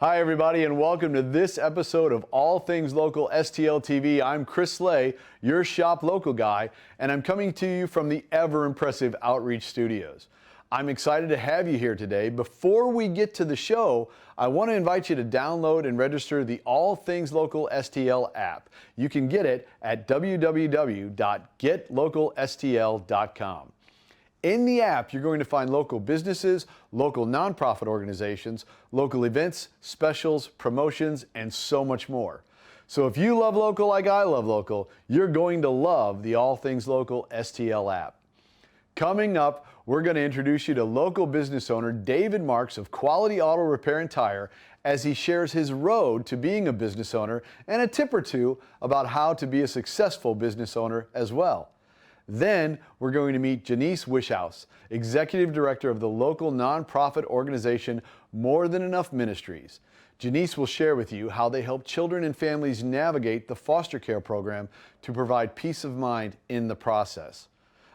Hi everybody, and welcome to this episode of All Things Local STL TV. I'm Chris Slay, your shop local guy, and I'm coming to you from the ever impressive Outreach Studios. I'm excited to have you here today. Before we get to the show, I want to invite you to download and register the All Things Local STL app. You can get it at www.getlocalstl.com. In the app, you're going to find local businesses, local nonprofit organizations, local events, specials, promotions, and so much more. So if you love local like I love local, you're going to love the All Things Local STL app. Coming up, we're going to introduce you to local business owner David Marks of Quality Auto Repair and Tire as he shares his road to being a business owner and a tip or two about how to be a successful business owner as well. Then we're going to meet Janiece Wieschhaus, Executive Director of the local nonprofit organization More Than Enough Ministries. Janiece will share with you how they help children and families navigate the foster care program to provide peace of mind in the process.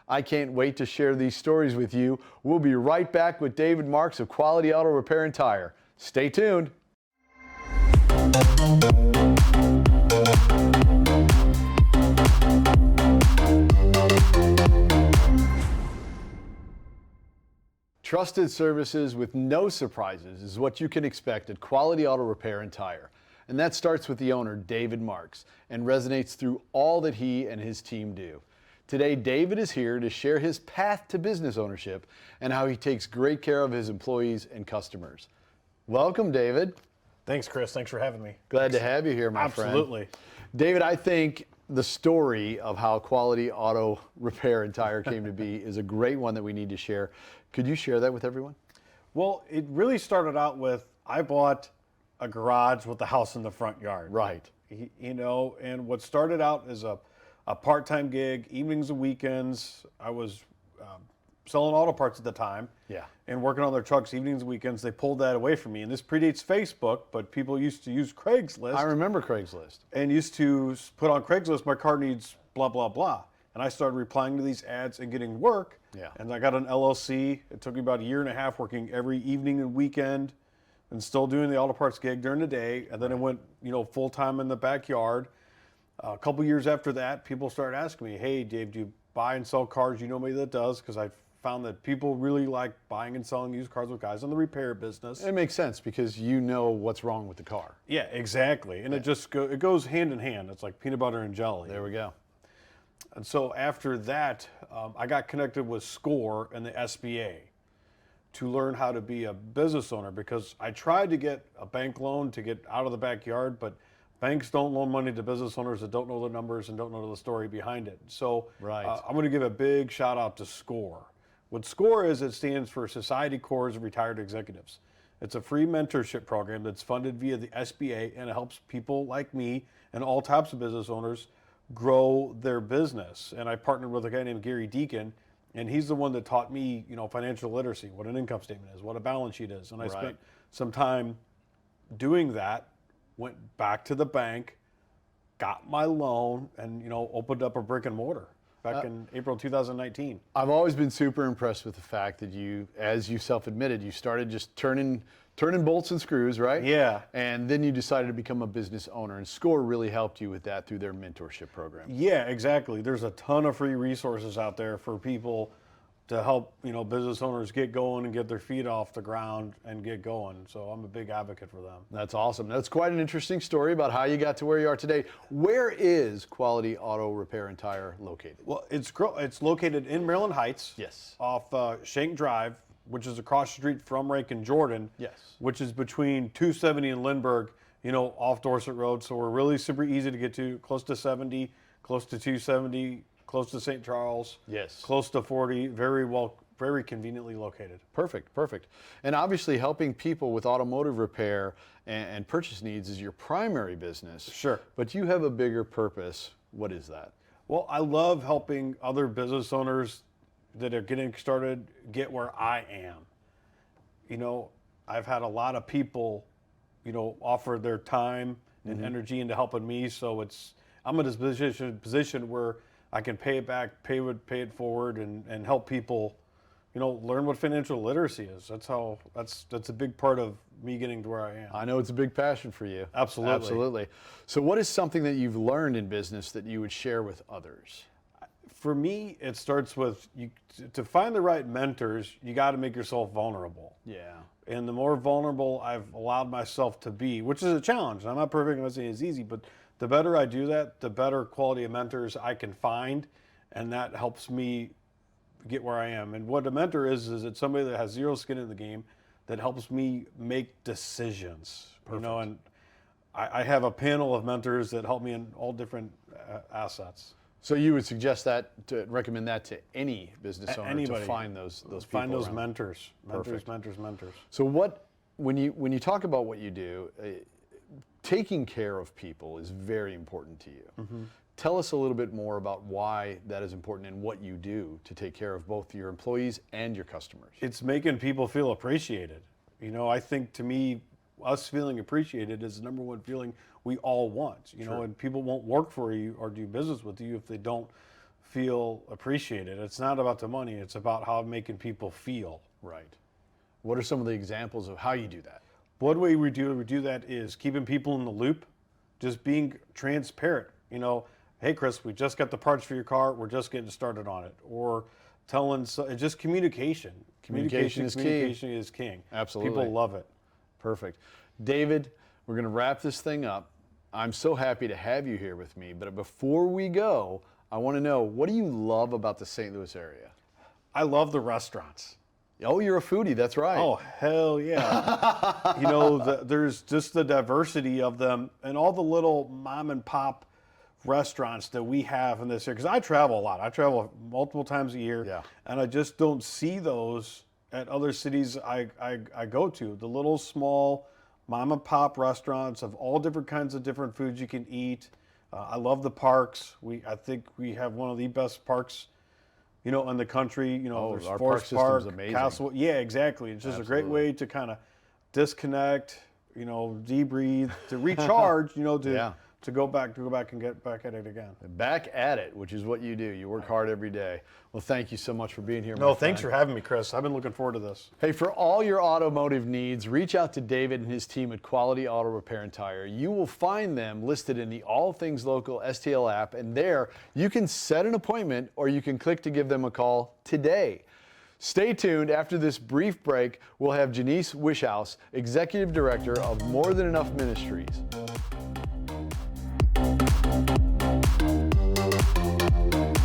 I can't wait to share these stories with you. We'll be right back with David Marks of Quality Auto Repair and Tire. Stay tuned. Trusted services with no surprises is what you can expect at Quality Auto Repair and Tire. And that starts with the owner, David Marks, and resonates through all that he and his team do. Today, David is here to share his path to business ownership and how he takes great care of his employees and customers. Welcome, David. Thanks, Chris. Thanks for having me. Glad to have you here, my friend. Absolutely. David, I think the story of how Quality Auto Repair and Tire came to be is a great one that we need to share. Could you share that with everyone? Well, it really started out with, I bought a garage with a house in the front yard. Right. You know, and what started out as a part-time gig, evenings and weekends. I was selling auto parts at the time. Yeah. And working on their trucks evenings and weekends. They pulled that away from me. And this predates Facebook, but people used to use Craigslist. I remember Craigslist. And used to put on Craigslist, my car needs blah, blah, blah. And I started replying to these ads and getting work. Yeah. And I got an LLC. It took me about a year and a half working every evening and weekend and still doing the auto parts gig during the day. And then I went, full time in the backyard. A couple years after that, people started asking me, hey, Dave, do you buy and sell cars? You know me that does, because I found that people really like buying and selling used cars with guys in the repair business. It makes sense because you know what's wrong with the car. Yeah, exactly. And it goes hand in hand. It's like peanut butter and jelly. There we go. And so after that, I got connected with SCORE and the SBA to learn how to be a business owner, because I tried to get a bank loan to get out of the backyard, but banks don't loan money to business owners that don't know the numbers and don't know the story behind it. So right. I'm going to give a big shout out to SCORE. What SCORE is, it stands for Society Corps of Retired Executives. It's a free mentorship program that's funded via the SBA, and it helps people like me and all types of business owners grow their business. And I partnered with a guy named Gary Deacon, and he's the one that taught me, financial literacy, what an income statement is, what a balance sheet is. And I spent some time doing that, went back to the bank, got my loan, and, opened up a brick and mortar back in April 2019. I've always been super impressed with the fact that you, as you self-admitted, you started just turning bolts and screws, right? Yeah. And then you decided to become a business owner, and SCORE really helped you with that through their mentorship program. Yeah, exactly. There's a ton of free resources out there for people to help, business owners get going and get their feet off the ground and get going. So I'm a big advocate for them. That's awesome. That's quite an interesting story about how you got to where you are today. Where is Quality Auto Repair and Tire located? Well, it's located in Maryland Heights. Yes. Off Shank Drive, which is across the street from Rankin Jordan. Yes. Which is between 270 and Lindbergh, off Dorset Road. So we're really super easy to get to, close to 70, close to 270, close to St. Charles. Yes. Close to 40, very conveniently located. Perfect, perfect. And obviously helping people with automotive repair and purchase needs is your primary business. Sure. But you have a bigger purpose. What is that? Well, I love helping other business owners that are getting started get where I am. I've had a lot of people, offer their time and energy into helping me. So I'm in this position where I can pay it back, pay it forward, and help people, learn what financial literacy is. That's a big part of me getting to where I am. I know it's a big passion for you. Absolutely. Absolutely. So what is something that you've learned in business that you would share with others? For me, it starts with to find the right mentors, you got to make yourself vulnerable. Yeah. And the more vulnerable I've allowed myself to be, which is a challenge. I'm not perfect, I'm not saying it's easy, but the better I do that, the better quality of mentors I can find, and that helps me get where I am. And what a mentor is it's somebody that has zero skin in the game that helps me make decisions. Perfect. And I have a panel of mentors that help me in all different assets. So you would suggest that, to recommend that to any business owner, Anybody. to find those people Find those around. mentors. Perfect. Mentors. So when you talk about what you do, taking care of people is very important to you. Mm-hmm. Tell us a little bit more about why that is important and what you do to take care of both your employees and your customers. It's making people feel appreciated. I think, to me, us feeling appreciated is the number one feeling we all want. And people won't work for you or do business with you if they don't feel appreciated. It's not about the money, it's about how making people feel. Right. What are some of the examples of how you do that? One way we do that is keeping people in the loop, just being transparent. Hey, Chris, we just got the parts for your car. We're just getting started on it. Or just communication. Communication is king. Absolutely. People love it. Perfect. David, we're going to wrap this thing up. I'm so happy to have you here with me. But before we go, I want to know, what do you love about the St. Louis area? I love the restaurants. Oh, you're a foodie. That's right. Oh, hell yeah. There's just the diversity of them and all the little mom and pop restaurants that we have in this area. Because I travel a lot. I travel multiple times a year. Yeah. And I just don't see those at other cities I go to. The little small mom and pop restaurants of all different kinds of different foods you can eat. I love the parks. I think we have one of the best parks in the country. There's our Forest park Park, system's amazing. Castle. Yeah, exactly. It's just a great way to kind of disconnect, debrief, to recharge, to go back and get back at it again. Back at it, which is what you do. You work hard every day. Well, thank you so much for being here. No, thanks for having me, Chris. I've been looking forward to this. Hey, for all your automotive needs, reach out to David and his team at Quality Auto Repair and Tire. You will find them listed in the All Things Local STL app, and there you can set an appointment or you can click to give them a call today. Stay tuned. After this brief break, we'll have Janiece Wieschhaus, Executive Director of More Than Enough Ministries.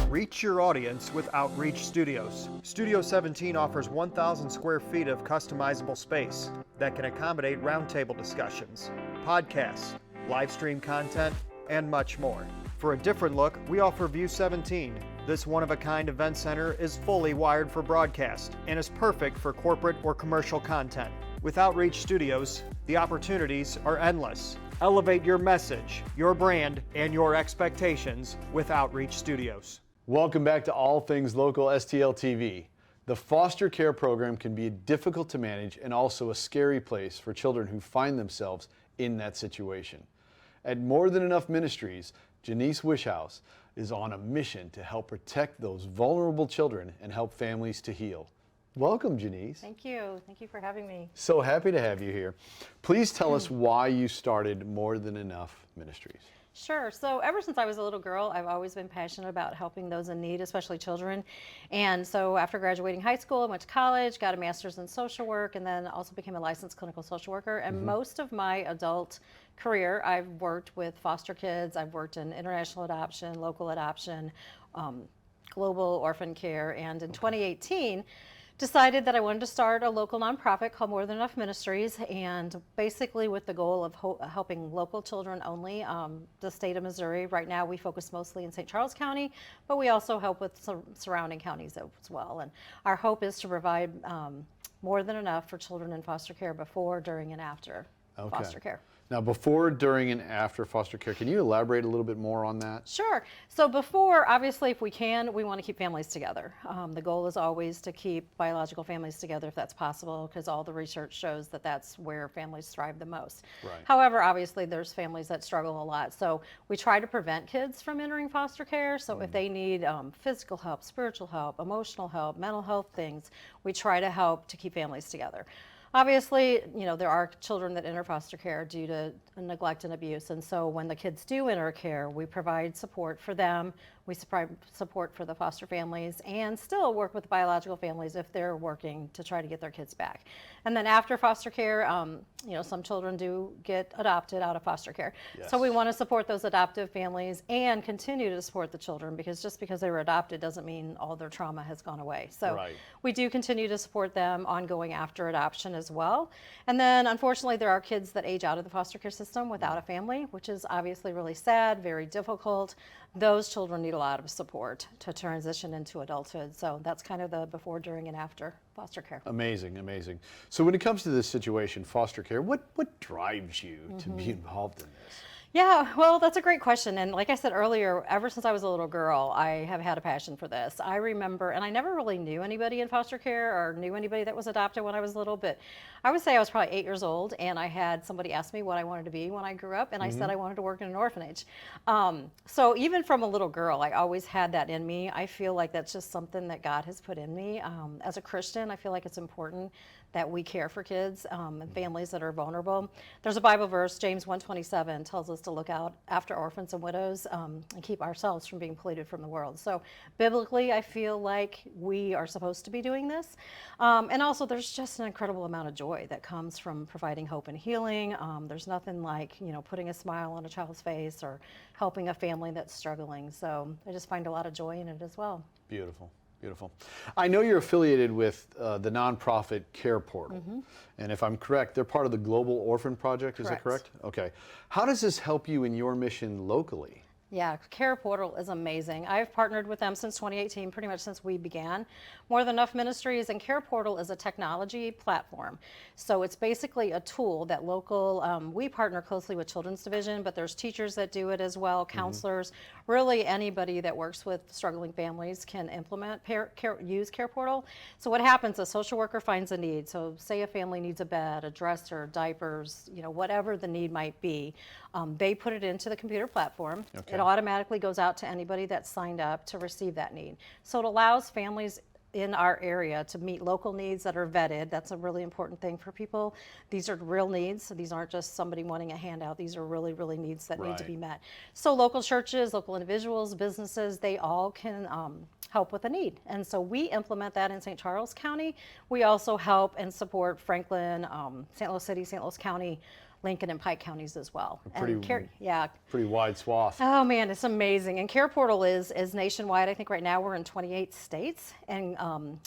Reach your audience with Outreach Studios. Studio 17 offers 1,000 square feet of customizable space that can accommodate roundtable discussions, podcasts, live stream content, and much more. For a different look, we offer View 17. This one-of-a-kind event center is fully wired for broadcast and is perfect for corporate or commercial content. With Outreach Studios, the opportunities are endless. Elevate your message, your brand, and your expectations with Outreach Studios. Welcome back to All Things Local STL TV. The foster care program can be difficult to manage and also a scary place for children who find themselves in that situation. At More Than Enough Ministries, Janiece Wieschhaus is on a mission to help protect those vulnerable children and help families to heal. Welcome, Janiece. Thank you. Thank you for having me. So happy to have you here. Please tell us why you started More Than Enough Ministries. Sure. So ever since I was a little girl, I've always been passionate about helping those in need, especially children. And so after graduating high school, I went to college, got a master's in social work, and then also became a licensed clinical social worker. And most of my adult career, I've worked with foster kids. I've worked in international adoption, local adoption, global orphan care. And in 2018, decided that I wanted to start a local nonprofit called More Than Enough Ministries, and basically with the goal of helping local children only. The state of Missouri, right now we focus mostly in St. Charles County, but we also help with surrounding counties as well. And our hope is to provide more than enough for children in foster care before, during, and after. foster care. Now, before, during, and after foster care, can you elaborate a little bit more on that? Sure. So before, obviously, if we can, we want to keep families together. The goal is always to keep biological families together if that's possible, because all the research shows that that's where families thrive the most. Right. However, obviously, there's families that struggle a lot. So we try to prevent kids from entering foster care. So if they need physical help, spiritual help, emotional help, mental health things, we try to help to keep families together. Obviously, there are children that enter foster care due to neglect and abuse, and so when the kids do enter care, we provide support for them. We provide support for the foster families and still work with the biological families if they're working to try to get their kids back. And then after foster care, some children do get adopted out of foster care. Yes. So we want to support those adoptive families and continue to support the children, because just because they were adopted doesn't mean all their trauma has gone away. So Right. we do continue to support them ongoing after adoption as well. And then unfortunately, there are kids that age out of the foster care system without a family, which is obviously really sad, very difficult. Those children need a lot of support to transition into adulthood. So that's kind of the before, during, and after foster care. Amazing, amazing. So when it comes to this situation, foster care, what drives you to be involved in this? Yeah, well, that's a great question. And like I said earlier, ever since I was a little girl, I have had a passion for this. I remember, and I never really knew anybody in foster care or knew anybody that was adopted when I was little, but I would say I was probably 8 years old, and I had somebody ask me what I wanted to be when I grew up, and I said I wanted to work in an orphanage. So even from a little girl, I always had that in me. I feel like that's just something that God has put in me. As a Christian, I feel like it's important that we care for kids and families that are vulnerable. There's a Bible verse, James 1:27, tells us to look out after orphans and widows and keep ourselves from being polluted from the world. So biblically, I feel like we are supposed to be doing this. And also, there's just an incredible amount of joy that comes from providing hope and healing. There's nothing like, putting a smile on a child's face or helping a family that's struggling. So I just find a lot of joy in it as well. Beautiful. Beautiful. I know you're affiliated with the nonprofit Care Portal, and if I'm correct, they're part of the Global Orphan Project, is that correct? Okay. How does this help you in your mission locally? Yeah, Care Portal is amazing. I've partnered with them since 2018, pretty much since we began. More Than Enough Ministries, and Care Portal is a technology platform. So it's basically a tool that we partner closely with Children's Division, but there's teachers that do it as well, counselors. Really anybody that works with struggling families can use Care Portal. So what happens, a social worker finds a need. So say a family needs a bed, a dresser, diapers, whatever the need might be. They put it into the computer platform. Okay. It automatically goes out to anybody that's signed up to receive that need. So it allows families in our area to meet local needs that are vetted. That's a really important thing for people. These are real needs. So these aren't just somebody wanting a handout. These are really, really needs that need to be met. So local churches, local individuals, businesses, they all can help with a need. And so we implement that in St. Charles County. We also help and support Franklin, St. Louis City, St. Louis County, Lincoln and Pike counties as well. Pretty wide swath. Oh man, it's amazing. And Care Portal is nationwide. I think right now we're in 28 states, and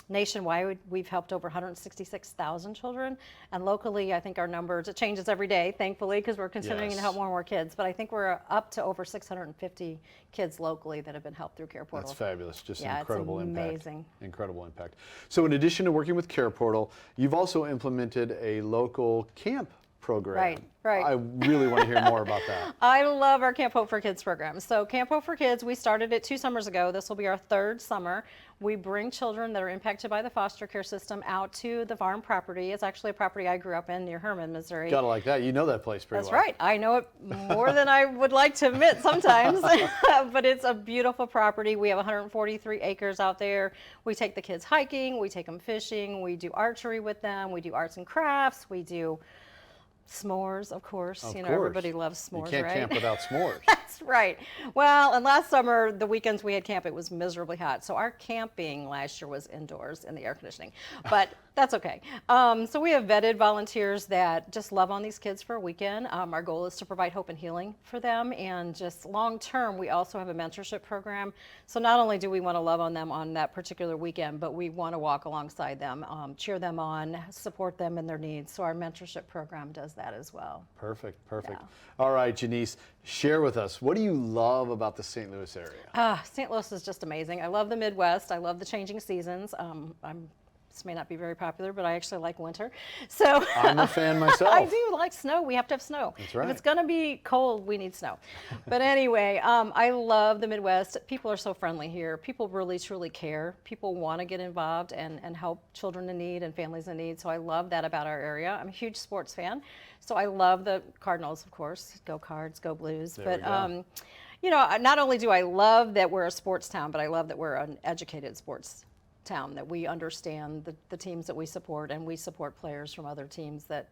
nationwide we've helped over 166,000 children. And locally, I think our numbers, it changes every day, thankfully, because we're continuing to help more and more kids. But I think we're up to over 650 kids locally that have been helped through Care Portal. That's fabulous. Just Yeah, incredible it's impact. amazing. Incredible impact. So in addition to working with Care Portal, you've also implemented a local camp program. Right. I really want to hear more about that. I love our Camp Hope for Kids program. So Camp Hope for Kids, we started it 2 summers ago. This will be our 3rd summer. We bring children that are impacted by the foster care system out to the farm property. It's actually a property I grew up in near Herman, Missouri. Gotta like that. You know that place pretty well. That's right. I know it more than I would like to admit sometimes, but it's a beautiful property. We have 143 acres out there. We take the kids hiking, we take them fishing, we do archery with them, we do arts and crafts, we do s'mores, of course. Of course. Everybody loves s'mores, You can't right? camp without s'mores. That's right. Well, and last summer, the weekends we had camp, it was miserably hot. So our camping last year was indoors in the air conditioning, but that's okay. So we have vetted volunteers that just love on these kids for a weekend. Our goal is to provide hope and healing for them, and just long term, we also have a mentorship program. So not only do we want to love on them on that particular weekend, but we want to walk alongside them, cheer them on, support them in their needs. So our mentorship program does that as well. Perfect. Yeah. All right, Janiece, share with us, what do you love about the St. Louis area? St. Louis is just amazing. I love the Midwest. I love the changing seasons. I'm This may not be very popular, but I actually like winter. So I'm a fan myself. I do like snow. We have to have snow. That's right. If it's going to be cold, we need snow. But anyway, I love the Midwest. People are so friendly here. People really, truly care. People want to get involved and help children in need and families in need. So I love that about our area. I'm a huge sports fan. So I love the Cardinals, of course. Go Cards, go Blues. There we go. You know, not only do I love that we're a sports town, but I love that we're an educated sports town, that we understand the teams that we support, and we support players from other teams that,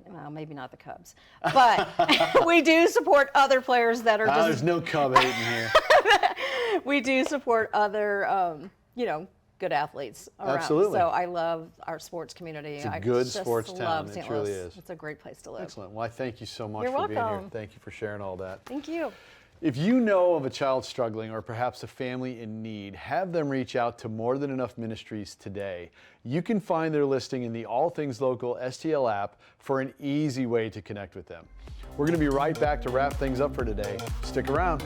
well, maybe not the Cubs, but we do support other players that are just... There's no Cub hating here. We do support other, you know, good athletes around. Absolutely. So I love our sports community. It's a good sports just town. love It St. truly Louis. is. It's a great place to live. Excellent. Well, I thank you so much You're for being here. welcome. Thank you for sharing all that. Thank you. If you know of a child struggling or perhaps a family in need, have them reach out to More Than Enough Ministries today. You can find their listing in the All Things Local STL app for an easy way to connect with them. We're going to be right back to wrap things up for today. Stick around.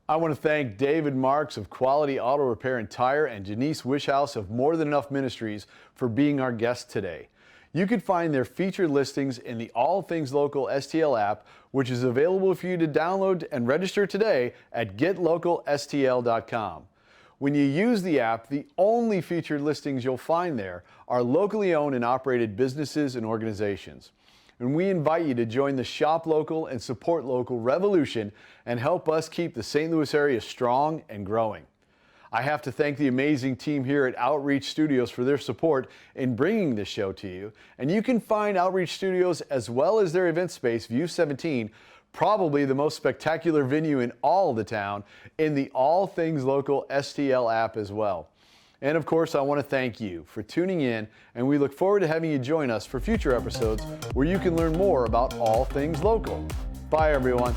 I want to thank David Marks of Quality Auto Repair and Tire and Janiece Wieschhaus of More Than Enough Ministries for being our guests today. You can find their featured listings in the All Things Local STL app, which is available for you to download and register today at getlocalstl.com. When you use the app, the only featured listings you'll find there are locally owned and operated businesses and organizations. And we invite you to join the Shop Local and Support Local revolution and help us keep the St. Louis area strong and growing. I have to thank the amazing team here at Outreach Studios for their support in bringing this show to you. And you can find Outreach Studios as well as their event space, View 17, probably the most spectacular venue in all of the town, in the All Things Local STL app as well. And of course, I want to thank you for tuning in, and we look forward to having you join us for future episodes where you can learn more about all things local. Bye, everyone.